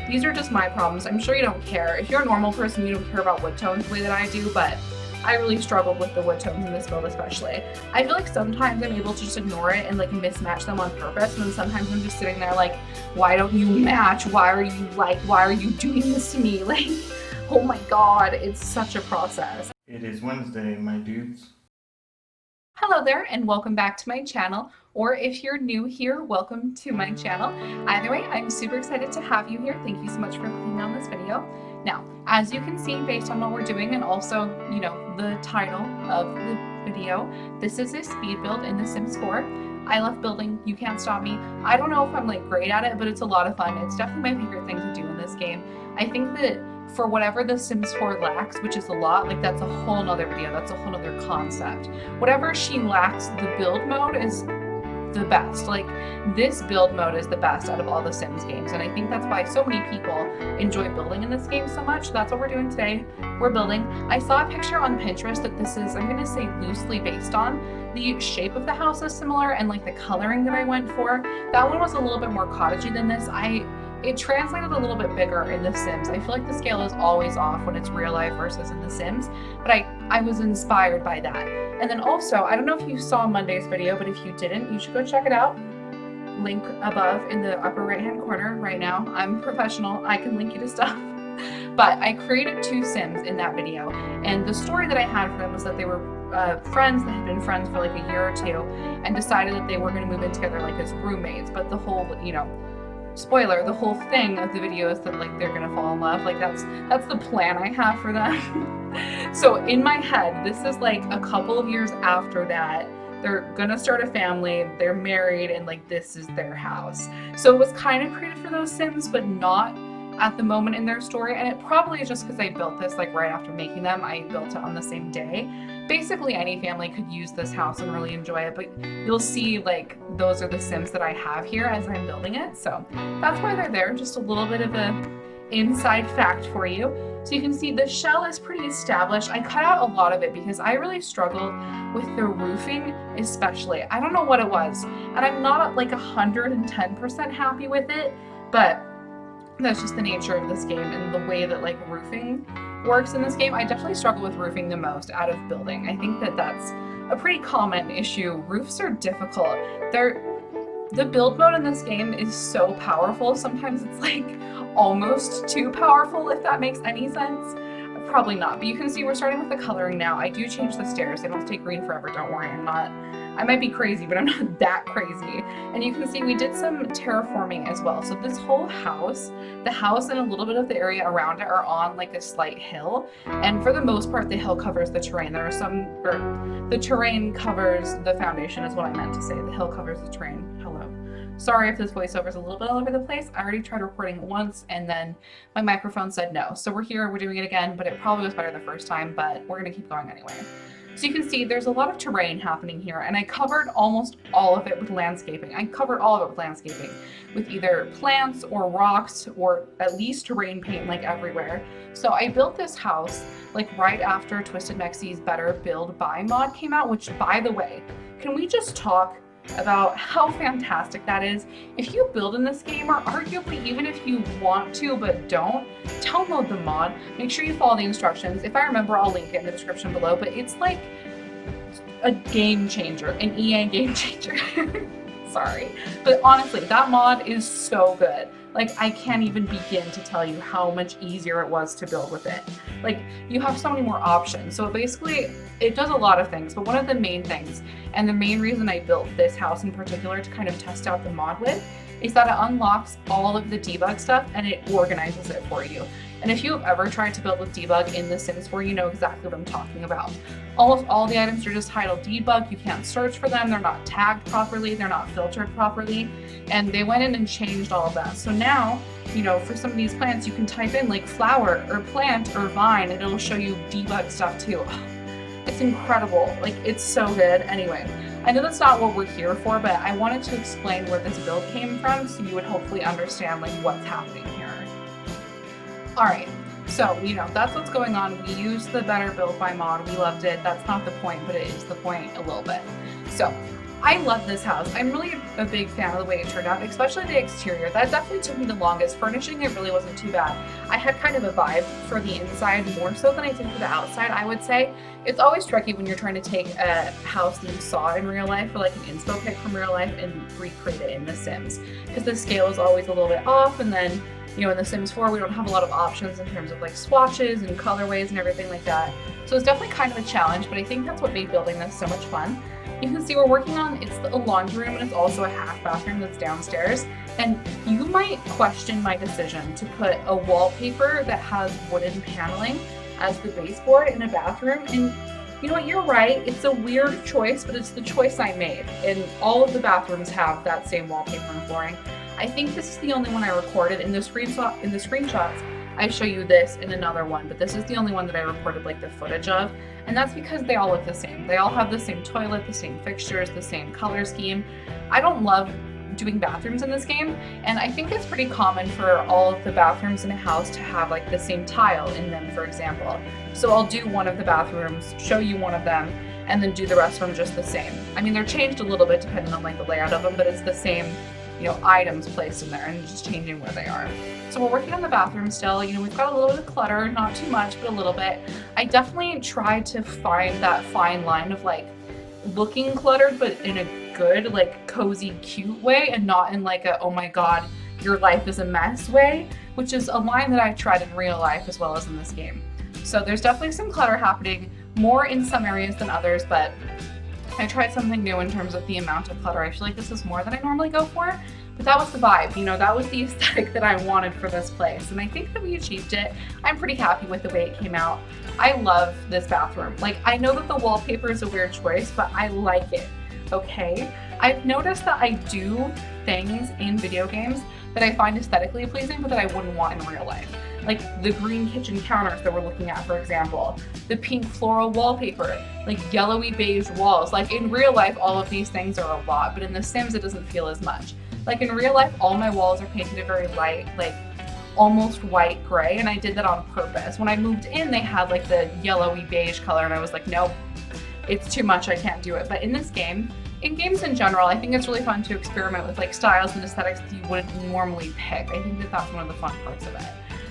these are just my problems. I'm sure you don't care. If you're a normal person, you don't care about wood tones the way that I do, but I really struggled with the wood tones in this build especially. I feel like sometimes I'm able to just ignore it and like mismatch them on purpose, and then sometimes I'm just sitting there like, why don't you match? Why are you doing this to me? Like, oh my god, it's such a process. It is Wednesday, my dudes. Hello there and welcome back to my channel, or if you're new here, welcome to my channel. Either way, I'm super excited to have you here. Thank you so much for clicking on this video. Now, as you can see based on what we're doing and also, you know, the title of the video, this is a speed build in The Sims 4. I love building, you can't stop me. I don't know if I'm like great at it, but it's a lot of fun. It's definitely my favorite thing to do in this game. I think that for whatever The Sims 4 lacks, which is a lot, like that's a whole nother video, that's a whole nother concept. Whatever she lacks, the build mode is the best. Like, this build mode is the best out of all the Sims games, and I think that's why so many people enjoy building in this game so much. That's what we're doing today. We're building. I saw a picture on Pinterest that this is, I'm gonna say loosely based on. The shape of the house is similar, and like the coloring that I went for, that one was a little bit more cottagey than this. It translated a little bit bigger in The Sims. I feel like the scale is always off when it's real life versus in The Sims, but I was inspired by that. And then also, I don't know if you saw Monday's video, but if you didn't, you should go check it out. Link above in the upper right hand corner right now. I'm professional, I can link you to stuff. But I created 2 Sims in that video, and the story that I had for them was that they were friends that had been friends for like a year or 2 and decided that they were going to move in together like as roommates, but the whole, you know, spoiler, the whole thing of the video is that like they're gonna fall in love. Like that's the plan I have for them. So in my head, this is like a couple of years after that. They're gonna start a family, they're married, and like this is their house. So it was kind of created for those Sims, but not at the moment in their story. And it probably is just because I built this like right after making them. I built it on the same day. Basically any family could use this house and really enjoy it, but you'll see like those are the Sims that I have here as I'm building it. So that's why they're there. Just a little bit of an inside fact for you. So you can see the shell is pretty established. I cut out a lot of it because I really struggled with the roofing especially. I don't know what it was, and I'm not like 110% happy with it, but that's just the nature of this game and the way that like roofing works in this game. I definitely struggle with roofing the most out of building. I think that that's a pretty common issue. Roofs are difficult. The build mode in this game is so powerful. Sometimes it's like almost too powerful, if that makes any sense. Probably not, but you can see we're starting with the coloring now. I do change the stairs. They don't stay green forever, don't worry. I might be crazy, but I'm not that crazy. And you can see we did some terraforming as well. So this whole house, the house and a little bit of the area around it are on like a slight hill. And for the most part, the hill covers the terrain. There are some, or the terrain covers the foundation is what I meant to say. The hill covers the terrain. Hello. Sorry if this voiceover is a little bit all over the place. I already tried recording it once and then my microphone said no. So we're here, we're doing it again, but it probably was better the first time, but we're gonna keep going anyway. So you can see there's a lot of terrain happening here, and I covered almost all of it with landscaping. I covered all of it with landscaping, with either plants or rocks or at least terrain paint like everywhere. So I built this house like right after Twisted Mexie's Better Build Buy mod came out, which by the way, can we just talk about how fantastic that is? If you build in this game, or arguably even if you want to but don't, download the mod. Make sure you follow the instructions. If I remember, I'll link it in the description below, but it's like a game changer, an EA game changer. Sorry, but honestly, that mod is so good. Like, I can't even begin to tell you how much easier it was to build with it. Like, you have so many more options. So basically, it does a lot of things, but one of the main things, and the main reason I built this house in particular to kind of test out the mod with, is that it unlocks all of the debug stuff and it organizes it for you. And if you have ever tried to build with debug in The Sims 4, you know exactly what I'm talking about. Almost all the items are just titled debug. You can't search for them. They're not tagged properly. They're not filtered properly. And they went in and changed all of that. So now, you know, for some of these plants, you can type in like flower or plant or vine and it'll show you debug stuff too. It's incredible. Like, it's so good. Anyway, I know that's not what we're here for, but I wanted to explain where this build came from so you would hopefully understand like what's happening here. All right, so, you know, that's what's going on. We used the Better Build by mod. We loved it. That's not the point, but it is the point a little bit. So I love this house. I'm really a big fan of the way it turned out, especially the exterior. That definitely took me the longest. Furnishing it really wasn't too bad. I had kind of a vibe for the inside more so than I did for the outside, I would say. It's always tricky when you're trying to take a house that you saw in real life or like an inspo pic from real life and recreate it in The Sims, because the scale is always a little bit off, and then in The Sims 4 we don't have a lot of options in terms of like swatches and colorways and everything like that. So it's definitely kind of a challenge, but I think that's what made building this so much fun. You can see we're working on, it's a laundry room and it's also a half bathroom that's downstairs. And you might question my decision to put a wallpaper that has wooden paneling as the baseboard in a bathroom. And you know what, you're right, it's a weird choice, but it's the choice I made. And all of the bathrooms have that same wallpaper and flooring. I think this is the only one I recorded. In the screenshots, I show you this in another one, but this is the only one that I recorded like the footage of. And that's because they all look the same. They all have the same toilet, the same fixtures, the same color scheme. I don't love doing bathrooms in this game, and I think it's pretty common for all of the bathrooms in a house to have like the same tile in them, for example. So I'll do one of the bathrooms, show you one of them, and then do the rest of them just the same. I mean, they're changed a little bit depending on like the layout of them, but it's the same, items placed in there and just changing where they are. So we're working on the bathroom still. We've got a little bit of clutter, not too much, but a little bit. I definitely tried to find that fine line of like looking cluttered, but in a good, like cozy, cute way, and not in like a, oh my God, your life is a mess way, which is a line that I tried in real life as well as in this game. So there's definitely some clutter happening, more in some areas than others, but I tried something new in terms of the amount of clutter. I feel like this is more than I normally go for, but that was the vibe, that was the aesthetic that I wanted for this place. And I think that we achieved it. I'm pretty happy with the way it came out. I love this bathroom. Like, I know that the wallpaper is a weird choice, but I like it, okay? I've noticed that I do things in video games that I find aesthetically pleasing, but that I wouldn't want in real life. Like the green kitchen counters that we're looking at, for example, the pink floral wallpaper, like yellowy beige walls. Like in real life, all of these things are a lot, but in The Sims, it doesn't feel as much. Like in real life, all my walls are painted a very light, like almost white gray, and I did that on purpose. When I moved in, they had like the yellowy beige color, and I was like, nope, it's too much, I can't do it. But in this game, in games in general, I think it's really fun to experiment with like styles and aesthetics that you wouldn't normally pick. I think that that's one of the fun parts of it.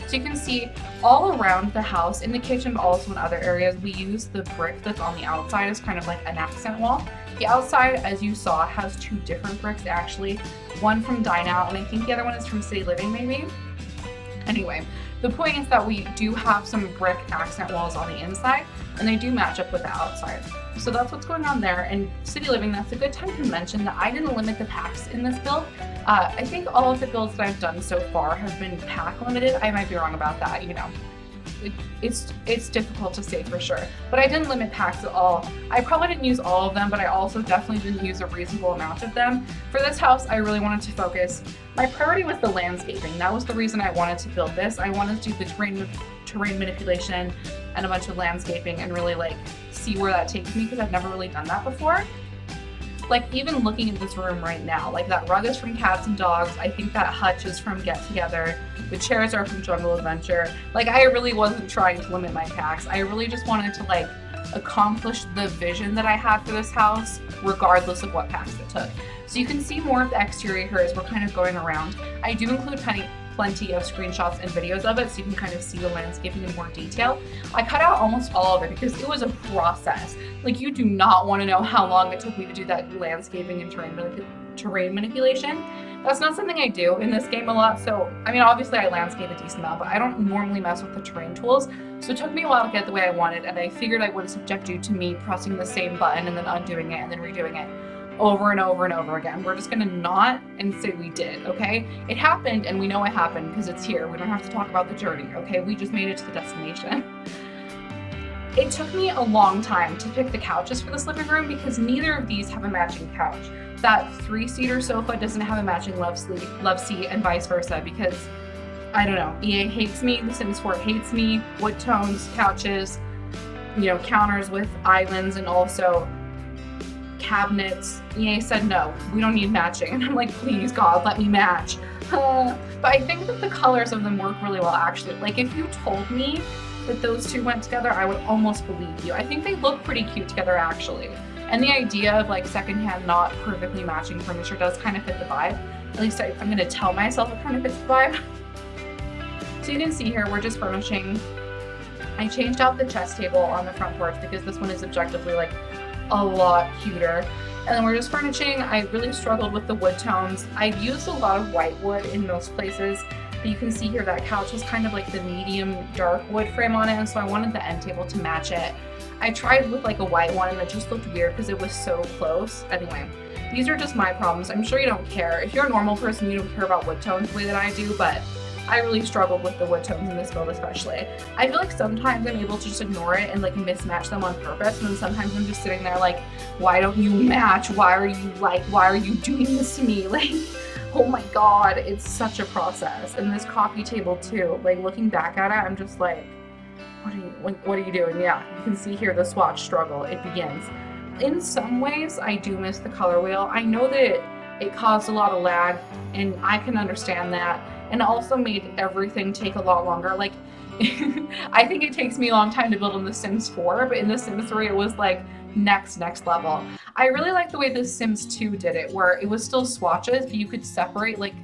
So you can see all around the house, in the kitchen, but also in other areas, we use the brick that's on the outside as kind of like an accent wall. The outside, as you saw, has two different bricks actually. One from Dine Out, and I think the other one is from City Living maybe. Anyway, the point is that we do have some brick accent walls on the inside, and they do match up with the outside. So that's what's going on there. And City Living, that's a good time to mention that I didn't limit the packs in this build. I think all of the builds that I've done so far have been pack limited. I might be wrong about that, It's difficult to say for sure, but I didn't limit packs at all. I probably didn't use all of them, but I also definitely didn't use a reasonable amount of them. For this house, I really wanted to focus. My priority was the landscaping. That was the reason I wanted to build this. I wanted to do the terrain manipulation and a bunch of landscaping and really like see where that takes me, because I've never really done that before. Like even looking at this room right now, like that rug is from Cats and Dogs. I think that hutch is from Get Together. The chairs are from Jungle Adventure. Like I really wasn't trying to limit my packs. I really just wanted to like accomplish the vision that I had for this house, regardless of what packs it took. So you can see more of the exterior here as we're kind of going around. I do include plenty of screenshots and videos of it, so you can kind of see the landscaping in more detail. I cut out almost all of it because it was a process. Like you do not want to know how long it took me to do that landscaping and terrain manipulation. That's not something I do in this game a lot. So, I mean, obviously I landscape a decent amount, but I don't normally mess with the terrain tools. So it took me a while to get the way I wanted, and I figured I wouldn't subject you to me pressing the same button and then undoing it and then redoing it over and over and over again. We're just gonna not and say we did, okay? It happened, and we know it happened because it's here. We don't have to talk about the journey, okay? We just made it to the destination. It took me a long time to pick the couches for this living room because neither of these have a matching couch. That 3-seater sofa doesn't have a matching love seat, and vice versa, because I don't know, EA hates me, The Sims 4 hates me, wood tones, couches, counters with islands, and also cabinets. EA said no, we don't need matching, and I'm like, please God, let me match. But I think that the colors of them work really well actually. Like if you told me that those two went together, I would almost believe you. I think they look pretty cute together actually. And the idea of like secondhand not perfectly matching furniture does kind of fit the vibe. At least I'm gonna tell myself it kind of fits the vibe. So you can see here, we're just furnishing. I changed out the chest table on the front porch because this one is objectively like a lot cuter. And then we're just furnishing. I really struggled with the wood tones. I've used a lot of white wood in most places, but you can see here that couch has kind of like the medium dark wood frame on it, and so I wanted the end table to match it. I tried with like a white one and it just looked weird because it was so close. Anyway, these are just my problems. I'm sure you don't care. If you're a normal person, you don't care about wood tones the way that I do, but I really struggled with the wood tones in this build especially. I feel like sometimes I'm able to just ignore it and like mismatch them on purpose, and then sometimes I'm just sitting there like, why don't you match? Why are you doing this to me? Like, oh my god, it's such a process. And this coffee table too, like looking back at it, I'm just like, what are you doing? Yeah, you can see here the swatch struggle, it begins. In some ways, I do miss the color wheel. I know that it caused a lot of lag, and I can understand that. And it also made everything take a lot longer. Like, I think it takes me a long time to build in The Sims 4, but in The Sims 3, it was like next level. I really like the way The Sims 2 did it, where it was still swatches, but you could separate like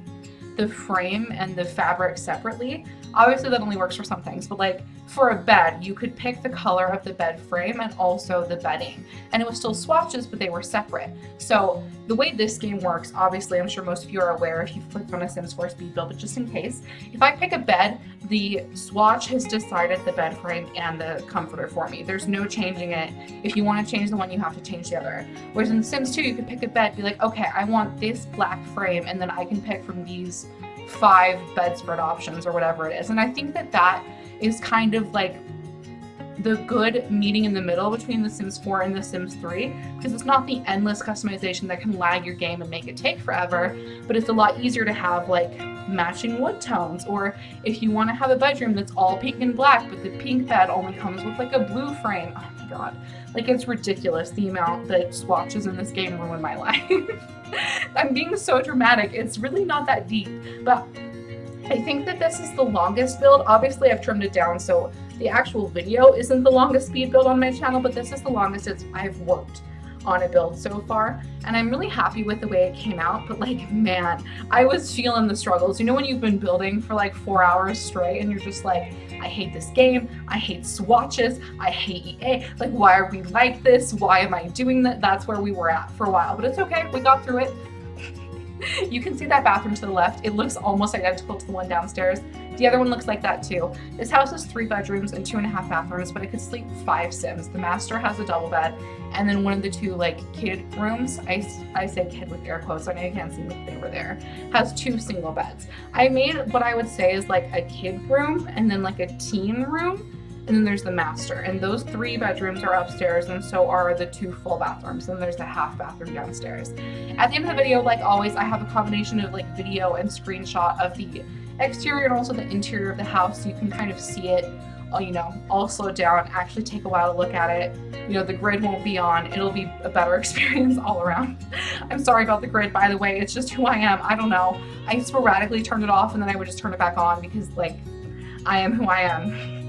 the frame and the fabric separately. Obviously that only works for some things, but like for a bed, you could pick the color of the bed frame and also the bedding. And it was still swatches, but they were separate. So the way this game works, obviously, I'm sure most of you are aware if you've clicked on a Sims 4 speed build, but just in case, if I pick a bed, the swatch has decided the bed frame and the comforter for me. There's no changing it. If you want to change the one, you have to change the other. Whereas in Sims 2, you could pick a bed, be like, okay, I want this black frame, and then I can pick from these 5 bedspread options or whatever it is. And I think that that is kind of like the good meeting in the middle between The Sims 4 and The Sims 3, because it's not the endless customization that can lag your game and make it take forever, but it's a lot easier to have like matching wood tones. Or if you want to have a bedroom that's all pink and black, but the pink bed only comes with like a blue frame. Oh my god, like it's ridiculous the amount that swatches in this game ruin my life. I'm being so dramatic. It's really not that deep, but I think that this is the longest build. Obviously I've trimmed it down, so the actual video isn't the longest speed build on my channel, but this is the longest I've worked on a build so far, and I'm really happy with the way it came out. But like, man, I was feeling the struggles. You know when you've been building for like 4 hours straight and you're just like, I hate this game, I hate swatches, I hate EA, like why are we like this, why am I doing that? That's where we were at for a while, but it's okay, we got through it. You can see that bathroom to the left. It looks almost identical to the one downstairs. The other one looks like that too. This house has 3 bedrooms and 2.5 bathrooms, but it could sleep 5 Sims. The master has a double bed, and then one of the 2 like kid rooms, I say kid with air quotes, I know you can't see if they were there, has 2 single beds. I made what I would say is like a kid room and then like a teen room, and then there's the master, and those 3 bedrooms are upstairs, and so are the 2 full bathrooms, and there's a half bathroom downstairs. At the end of the video, like always, I have a combination of like video and screenshot of the exterior and also the interior of the house, so you can kind of see it, you know, all slowed down, actually take a while to look at it. You know, the grid won't be on, it'll be a better experience all around. I'm sorry about the grid, by the way, it's just who I am. I don't know, I sporadically turned it off and then I would just turn it back on because like, I am who I am.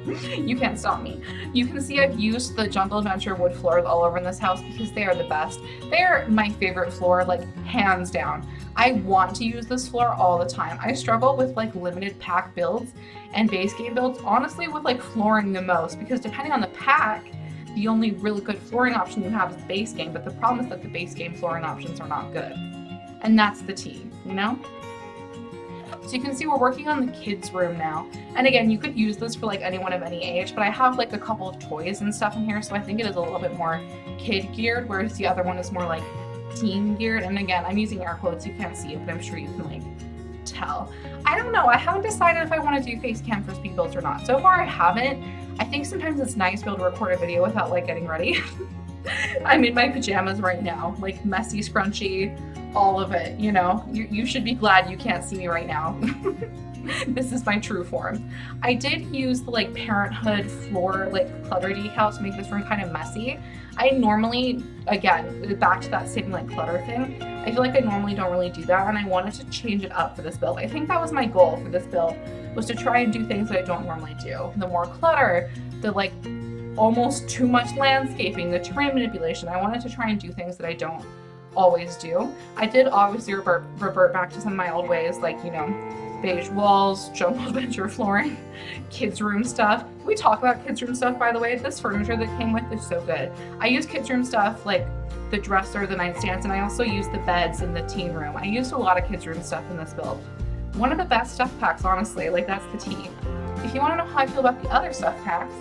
You can't stop me. You can see I've used the Jungle Adventure wood floors all over in this house because they are the best. They are my favorite floor, like hands down. I want to use this floor all the time. I struggle with like limited pack builds and base game builds, honestly with like flooring the most, because depending on the pack, the only really good flooring option you have is the base game, but the problem is that the base game flooring options are not good. And that's the tea, you know? So you can see we're working on the kids' room now. And again, you could use this for like anyone of any age, but I have like a couple of toys and stuff in here, so I think it is a little bit more kid geared, whereas the other one is more like teen geared. And again, I'm using air quotes, you can't see it, but I'm sure you can like tell. I don't know, I haven't decided if I want to do face cam for speed builds or not. So far I haven't. I think sometimes it's nice to be able to record a video without like getting ready. I'm in my pajamas right now, like messy, scrunchy, all of it, you know. You should be glad you can't see me right now. This is my true form. I did use the like Parenthood floor like clutter decals to make this room kind of messy. I normally, again, back to that same like clutter thing, I feel like I normally don't really do that, and I wanted to change it up for this build. I think that was my goal for this build, was to try and do things that I don't normally do. The more clutter, the like almost too much landscaping, the terrain manipulation. I wanted to try and do things that I don't always do. I did obviously revert back to some of my old ways, like, you know, beige walls, jungle adventure flooring, kids room stuff. Can we talk about kids room stuff, by the way? This furniture that came with is so good. I use kids room stuff like the dresser, the nightstands, and I also use the beds in the teen room. I used a lot of kids room stuff in this build. One of the best stuff packs, honestly, like that's the tea. If you want to know how I feel about the other stuff packs,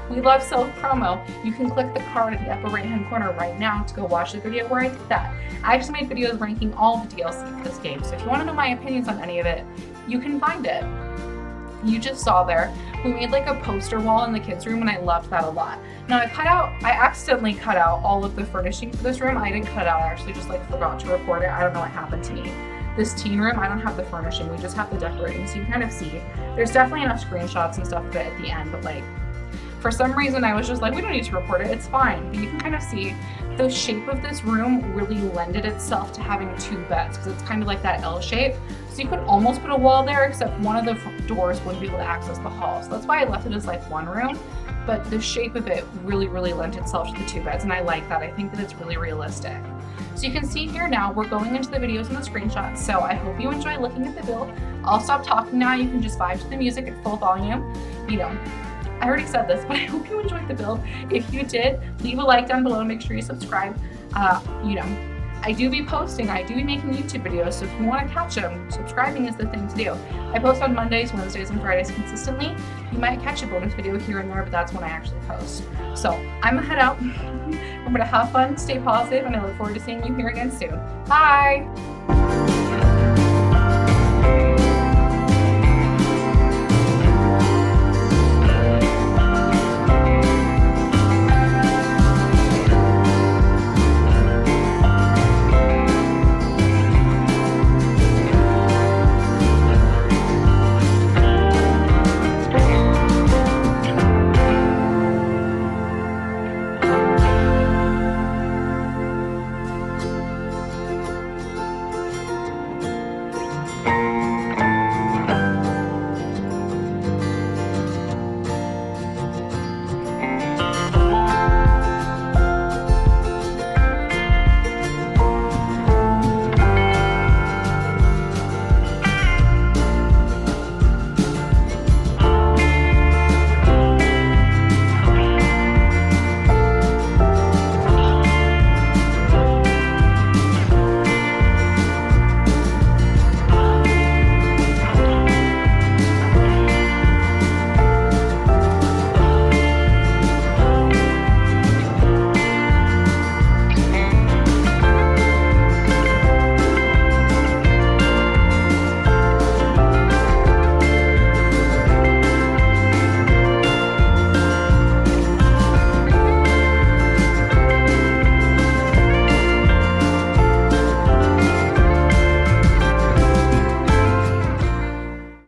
we love self-promo. You can click the card in the upper right-hand corner right now to go watch the video where I did that. I actually made videos ranking all the DLC for this game, so if you want to know my opinions on any of it, you can find it. You just saw there, we made like a poster wall in the kids' room, and I loved that a lot. Now I accidentally cut out all of the furnishing for this room. I didn't cut it out, I actually just like forgot to record it. I don't know what happened to me. This teen room, I don't have the furnishing, we just have the decorating, so you can kind of see. There's definitely enough screenshots and stuff of it at the end, but like, for some reason I was just like, we don't need to record it, it's fine. But you can kind of see the shape of this room really lended itself to having two beds, because it's kind of like that L shape. So you could almost put a wall there, except one of the doors wouldn't be able to access the hall. So that's why I left it as like one room. But the shape of it really lent itself to the two beds, and I like that. I think that it's really realistic. So you can see here now, we're going into the videos and the screenshots, so I hope you enjoy looking at the build. I'll stop talking now, you can just vibe to the music at full volume. You know, I already said this, but I hope you enjoyed the build. If you did, leave a like down below and make sure you subscribe. You know, I do be posting, I do be making YouTube videos, so if you want to catch them, subscribing is the thing to do. I post on Mondays, Wednesdays, and Fridays consistently. You might catch a bonus video here and there, but that's when I actually post. So I'm gonna head out. I'm gonna have fun, stay positive, and I look forward to seeing you here again soon. Bye!